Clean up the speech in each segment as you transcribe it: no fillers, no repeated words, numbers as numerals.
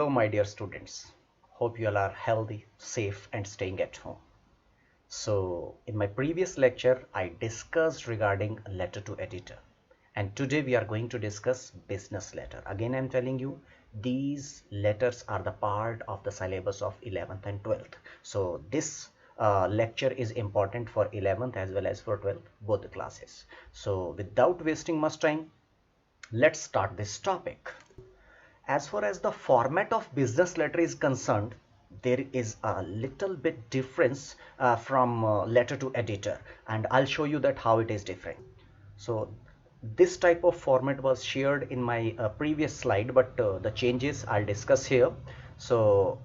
Hello, my dear students. Hope you all are healthy, safe, and staying at home. So, in my previous lecture, I discussed regarding a letter to editor, and today we are going to discuss business letter. Again, I'm telling you, these letters are the part of the syllabus of 11th and 12th. So, this lecture is important for 11th as well as for 12th, both the classes. So, without wasting much time, let's start this topic. As far as the format of business letter is concerned, there is a little bit difference from letter to editor, and I'll show you that how it is different. So this type of format was shared in my previous slide, but the changes I'll discuss here. So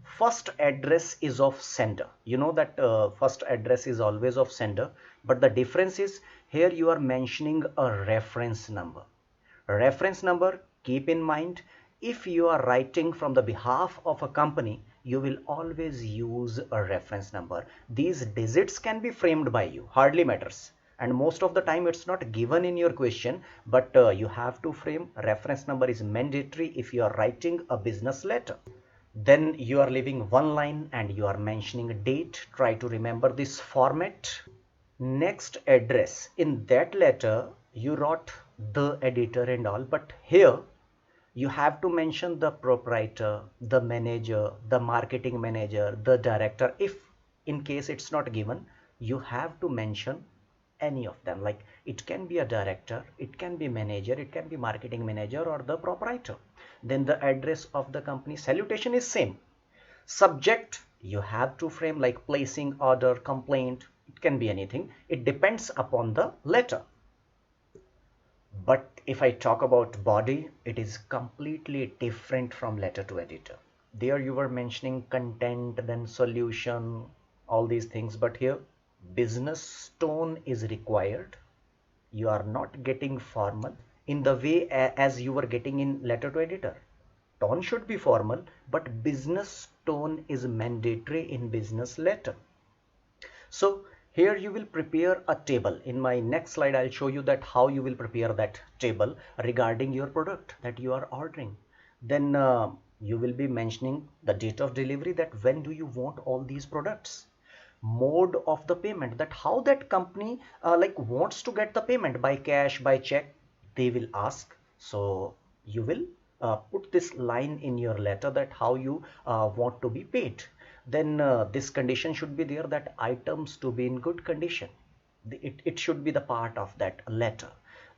first address is of sender. You know that first address is always of sender, but the difference is here you are mentioning a reference number. Reference number, keep in mind, if you are writing from the behalf of a company, you will always use a reference number. These digits can be framed by you, hardly matters. And most of the time it's not given in your question, but you have to frame. Reference number is mandatory if you are writing a business letter. Then you are leaving one line and you are mentioning a date. Try to remember this format. Next address, in that letter you wrote the editor and all, but here you have to mention the proprietor, the manager, the marketing manager, the director. If in case it's not given, you have to mention any of them. Like it can be a director, it can be manager, it can be marketing manager or the proprietor. Then the address of the company. Salutation is same. Subject, you have to frame like placing order, complaint. It can be anything. It depends upon the letter. But if I talk about body, it is completely different from letter to editor. There you were mentioning content, then solution, all these things. But here, business tone is required. You are not getting formal in the way as you were getting in letter to editor. Tone should be formal, but business tone is mandatory in business letter. So here you will prepare a table. In my next slide, I'll show you that how you will prepare that table regarding your product that you are ordering. Then you will be mentioning the date of delivery, that when do you want all these products. Mode of the payment, that how that company like wants to get the payment, by cash, by check, they will ask. So you will put this line in your letter that how you want to be paid. Then this condition should be there that items to be in good condition. It should be the part of that letter.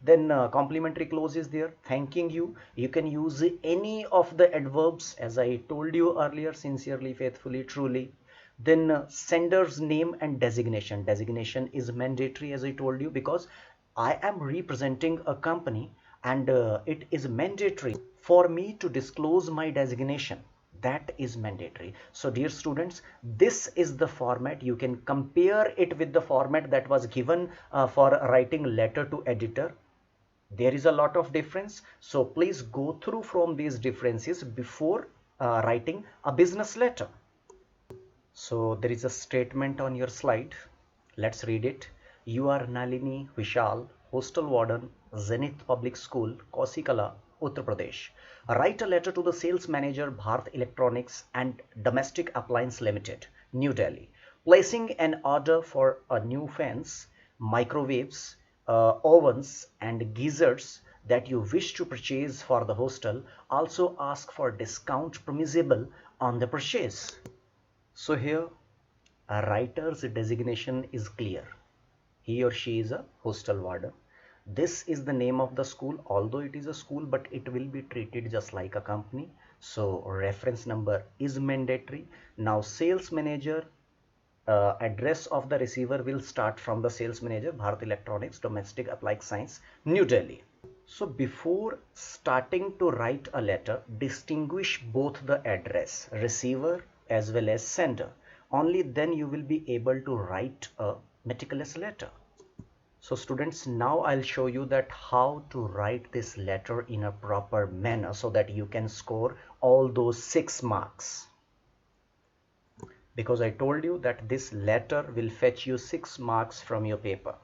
Then complimentary clause is there, thanking you. You can use any of the adverbs as I told you earlier: sincerely, faithfully, truly. Then sender's name and designation. Designation is mandatory as I told you, because I am representing a company, and it is mandatory for me to disclose my designation. That is mandatory. So dear students, this is the format. You can compare it with the format that was given for writing letter to editor. There is a lot of difference, so please go through from these differences before writing a business letter. So there is a statement on your slide. Let's read it. You are Nalini Vishal, hostel warden, Zenith Public School, Kausikala, Uttar Pradesh. Write a letter to the sales manager, Bharat Electronics and Domestic Appliance Limited, New Delhi, placing an order for a new fans, microwaves, ovens and geysers that you wish to purchase for the hostel. Also ask for discount permissible on the purchase. So here a writer's designation is clear. He or she is a hostel warden. This is the name of the school. Although it is a school, but it will be treated just like a company. So reference number is mandatory. Now sales manager, address of the receiver will start from the sales manager, Bharat Electronics, Domestic Applied Science, New Delhi. So before starting to write a letter, distinguish both the address, receiver as well as sender. Only then you will be able to write a meticulous letter. So students, now I'll show you that how to write this letter in a proper manner so that you can score all those 6 marks. Because I told you that this letter will fetch you 6 marks from your paper.